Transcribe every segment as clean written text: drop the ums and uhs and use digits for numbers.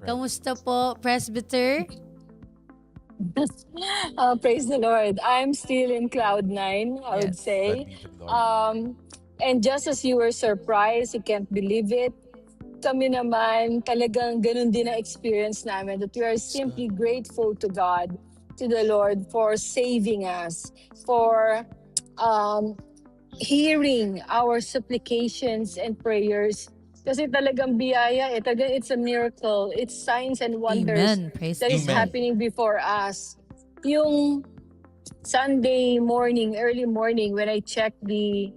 Right. Kamusta po, Presbyter? Praise the Lord. I'm still in cloud nine, I would Yes. say. God be to the Lord. Um, and just as you were surprised, you can't believe it, kami naman talagang ganun din ang experience namin, that we are Praise God. simply grateful to God, to the Lord for saving us, for um, hearing our supplications and prayers. Kasi talagang biyaya, talagang it's a miracle. It's signs and wonders Amen. Praise that the is Amen. Lord. happening before us. Yung Sunday morning, early morning, when I checked the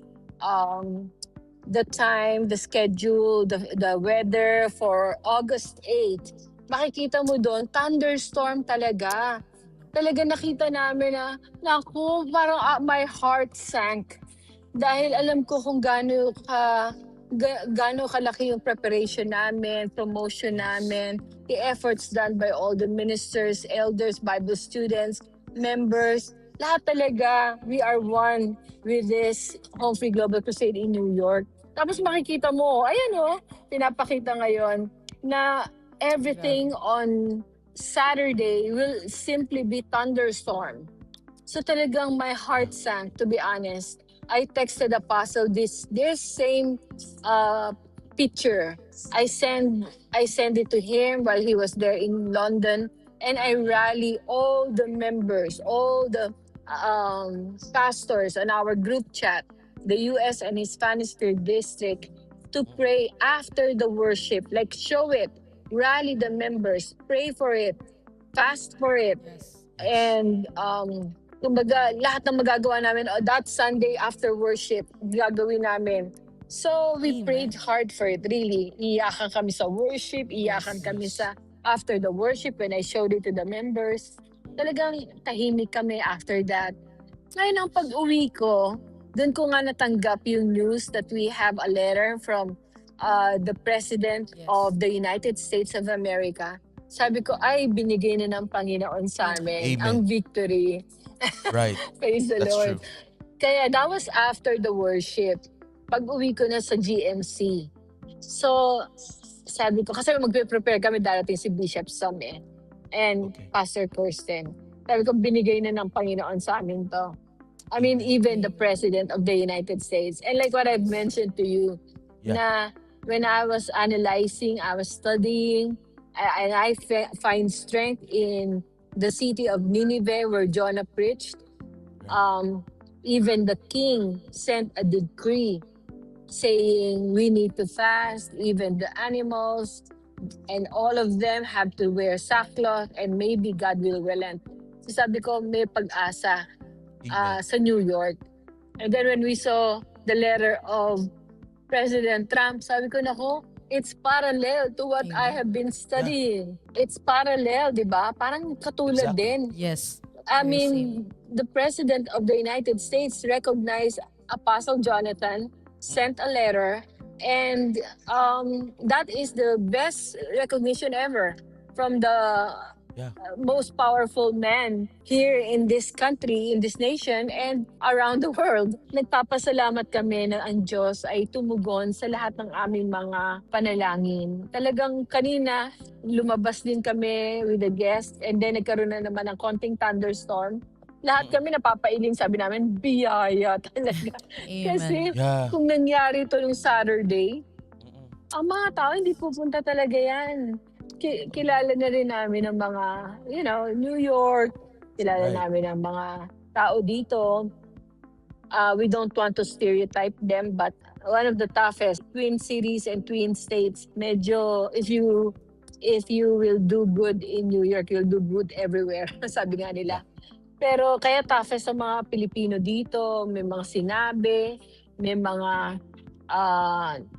time, the schedule, the weather for August 8, makikita mo doon, thunderstorm talaga. Talaga nakita namin na, naku, parang my heart sank. Dahil alam ko kung gaano kalaki yung preparation namin, promotion Yes. namin, the efforts done by all the ministers, elders, Bible students, members. Lahat talaga, we are one with this Home Free Global Crusade in New York. Tapos makikita mo, ayan pinapakita ngayon na everything on Saturday will simply be thunderstorm. So talagang my heart sank, to be honest. I texted Apostle this same picture. I send it to him while he was there in London, and I rally all the members, all the pastors on our group chat, the U.S. and Hispanic district, to pray after the worship. Like, show it, rally the members, pray for it, fast for it, Yes. Yes. and kumbaga, lahat ng magagawa namin that Sunday after worship, gagawin namin. So we Amen. prayed hard for it, really. Iyakan kami sa worship, iyakan Yes. kami Yes. sa after the worship when I showed it to the members. Talagang tahimik kami after that. Ngayon ang pag-uwi ko, doon ko nga natanggap yung news that we have a letter from the President Yes. of the United States of America. Sabi ko, ay, binigay na ng Panginoon sa amin Amen. ang victory. Right. Praise the That's Lord. true. Kaya that was after the worship. Pag-uwi ko na sa GMC. So, sabi ko, kasi magpe-prepare kami, darating si Bishop Sam and Okay. Pastor Kirsten. Sabi ko, binigay na ng Panginoon sa amin to. I mean, Amen. even the Amen. President of the United States. And like what I've mentioned to you, Yeah. na when I was analyzing, I was studying, and I find strength in the city of Nineveh where Jonah preached. Right. Even the king sent a decree saying we need to fast, even the animals, and all of them have to wear sackcloth, and maybe God will relent. So sabi ko, may pag-asa Amen. sa New York. And then when we saw the letter of President Trump, sabi ko, nako, it's parallel to what I Amen. have been studying. It's parallel, di ba? Parang katulad Exactly. din. Yes. I Very same. mean, the President of the United States recognized Apostle Jonathan, sent a letter, and that is the best recognition ever from the Yeah. most powerful man here in this country, in this nation, and around the world. Nagpapasalamat kami na ang Diyos ay tumugon sa lahat ng aming mga panalangin. Talagang kanina, lumabas din kami with the guest, and then nagkaroon na naman ng konting thunderstorm. Lahat kami napapailing, sabi namin, biyaya talaga. Kasi Amen. Yeah. kung nangyari ito nung Saturday, Mm-mm. ang mga tao hindi pupunta talaga yan. Kilala na rin namin ng mga, New York. Kilala Right. namin ng mga tao dito. We don't want to stereotype them, but one of the toughest twin cities and twin states, medyo if you will do good in New York, you'll do good everywhere. Sabi nga nila. Yeah. Pero kaya toughest sa mga Pilipino dito, may mga sinabi, may mga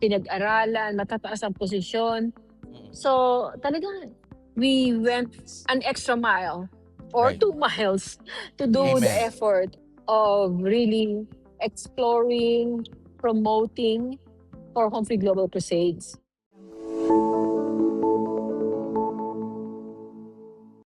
pinag-aralan, matataas ang posisyon. Mm-mm. So, talagang we went an extra mile or Right. 2 miles to do the Amen. effort of really exploring, promoting for Home Free Global Crusades.